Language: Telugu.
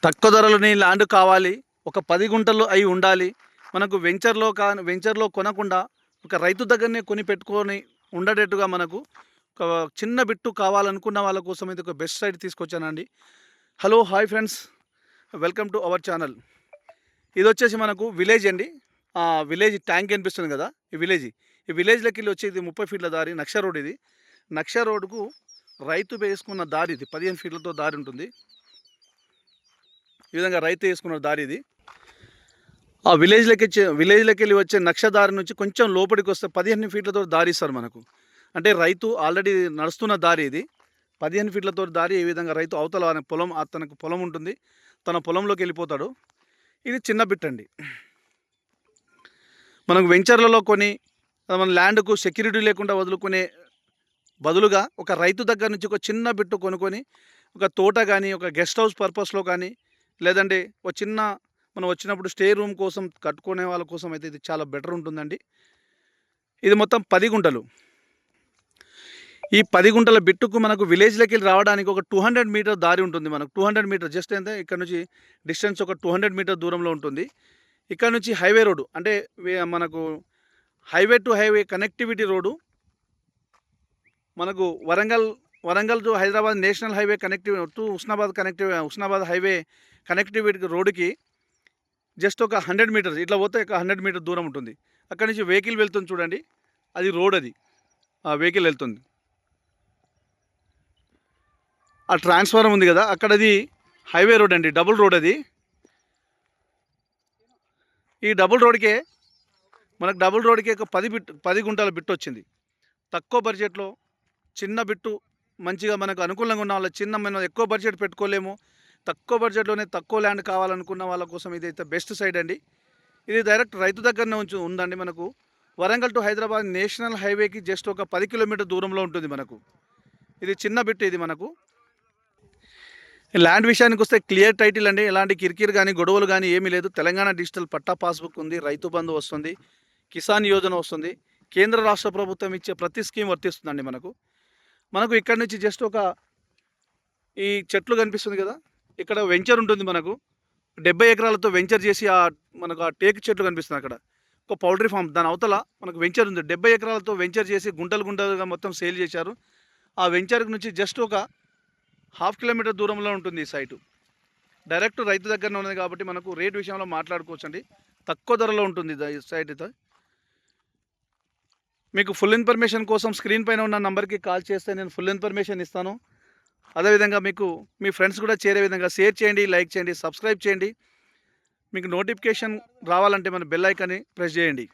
తక్కువ ధరలోని ల్యాండ్ కావాలి, ఒక 10 గుంటలు అయి ఉండాలి. మనకు వెంచర్‌లో కొనకుండా ఒక రైతు దగ్గరనే కొని పెట్టుకొని ఉండేటట్టుగా మనకు ఒక చిన్న బిట్టు కావాలనుకున్న వాళ్ళ కోసం అయితే ఒక బెస్ట్ సైట్ తీసుకొచ్చానండి. Hello! Hi friends. Welcome to our channel. ఇదొచ్చేసి మనకు విలేజ్ అండి. విలేజ్ ట్యాంక్ కనిపిస్తుంది కదా! ఈ విలేజ్‌లోకెళ్ళి వచ్చేది 30 ఫీట్ల దారి నక్ష రోడ్ ఇది. నక్ష రోడ్‌కు రైతు వేసుకున్న దారి ఇది. 15 ఫీట్లతో దారి ఉంటుంది. ఈ విధంగా రైతు వేసుకున్న దారి ఇది. ఆ విలేజ్‌లోకెళ్ళి వచ్చే నక్ష దారి నుంచి కొంచెం లోపలికి వస్తే 15 ఫీట్లతో దారి ఇస్తారు మనకు. అంటే రైతు ఆల్రెడీ నడుస్తున్న దారి ఇది. 15 ఫీట్లతో దారి. ఈ విధంగా రైతు అవతల తనకు పొలం ఉంటుంది. తన పొలంలోకి వెళ్ళిపోతాడు. ఇది చిన్న బిట్ అండి. మనకు వెంచర్లలో కొని మన ల్యాండ్కు సెక్యూరిటీ లేకుండా వదులుకునే బదులుగా ఒక రైతు దగ్గర నుంచి ఒక చిన్న బిట్టు కొనుక్కొని ఒక తోట కానీ, ఒక గెస్ట్ హౌస్ పర్పస్లో కానీ, లేదంటే ఒక చిన్న మనం వచ్చినప్పుడు స్టే రూమ్ కోసం కట్టుకునే వాళ్ళ కోసం అయితే ఇది చాలా బెటర్ ఉంటుందండి. ఇది మొత్తం 10 గుంటలు. ఈ 10 గుంటల బిట్టుకు మనకు విలేజ్‌లోకి రావడానికి ఒక 200 మీటర్ దారి ఉంటుంది మనకు. 200 మీటర్ జస్ట్ ఎంత ఇక్కడ నుంచి డిస్టెన్స్ ఒక 200 మీటర్ దూరంలో ఉంటుంది. ఇక్కడ నుంచి హైవే రోడ్డు అంటే మనకు highway to highway connectivity road మనకు Warangal to Hyderabad national highway to Husnabad highway connectivity రోడ్డుకి జస్ట్ ఒక 100 మీటర్స్ ఇట్లా పోతే ఒక 100 మీటర్ దూరం ఉంటుంది. అక్కడి నుంచి వెహికల్ వెళ్తుంది చూడండి, అది రోడ్. అది ఆ వెహికల్ వెళ్తుంది. ఆ ట్రాన్స్ఫారం ఉంది కదా, అక్కడది హైవే రోడ్ అండి, డబుల్ రోడ్ అది. ఈ డబుల్ రోడ్కే ఒక 10 గుంటల బిట్టు వచ్చింది. తక్కువ బడ్జెట్లో చిన్న బిట్టు మంచిగా మనకు అనుకూలంగా ఉన్న వాళ్ళ మనం ఎక్కువ బడ్జెట్ పెట్టుకోలేము, తక్కువ బడ్జెట్లోనే తక్కువ ల్యాండ్ కావాలనుకున్న వాళ్ళ కోసం ఇదైతే బెస్ట్ సైడ్ అండి. ఇది డైరెక్ట్ రైతు దగ్గరనే ఉందండి. మనకు వరంగల్ టు హైదరాబాద్ నేషనల్ హైవేకి జస్ట్ ఒక 10 కిలోమీటర్ దూరంలో ఉంటుంది మనకు. ఇది చిన్న బిట్టు. ఇది మనకు ల్యాండ్ విషయానికి వస్తే క్లియర్ టైటిల్ అండి. ఎలాంటి కిరికిరి కానీ గొడవలు కానీ ఏమీ లేదు. తెలంగాణ డిజిటల్ పట్టా పాస్బుక్ ఉంది, రైతు బంధు వస్తుంది, కిసాన్ యోజన వస్తుంది, కేంద్ర రాష్ట్ర ప్రభుత్వం ఇచ్చే ప్రతి స్కీమ్ వర్తిస్తుందండి మనకు ఇక్కడ నుంచి జస్ట్ ఒక ఈ చెట్లు కనిపిస్తుంది కదా, ఇక్కడ వెంచర్ ఉంటుంది మనకు. 70 ఎకరాలతో వెంచర్ చేసి మనకు ఆ టేకు చెట్లు కనిపిస్తుంది అక్కడ, ఒక పౌల్ట్రీ ఫామ్. దాని అవతల మనకు వెంచర్ ఉంది. 70 ఎకరాలతో వెంచర్ చేసి గుంటలుగా మొత్తం సేల్ చేశారు. ఆ వెంచర్ నుంచి జస్ట్ ఒక 1/2 కిలోమీటర్ దూరంలో ఉంటుంది ఈ సైటు. డైరెక్ట్ రైతు దగ్గరనే ఉన్నది కాబట్టి మనకు రేట్ విషయంలో మాట్లాడుకోవచ్చండి. తక్కువ ధరలో ఉంటుంది ఈ సైట్ అయితే. మీకు ఫుల్ ఇన్ఫర్మేషన్ కోసం స్క్రీన్ పైన ఉన్న నంబర్కి కాల్ చేస్తే నేను ఫుల్ ఇన్ఫర్మేషన్ ఇస్తాను. అదేవిధంగా మీకు మీ ఫ్రెండ్స్ కూడా చేరే విధంగా షేర్ చేయండి, లైక్ చేయండి, సబ్స్క్రైబ్ చేయండి. మీకు నోటిఫికేషన్ రావాలంటే మన బెల్ ఐకాన్ని ప్రెస్ చేయండి.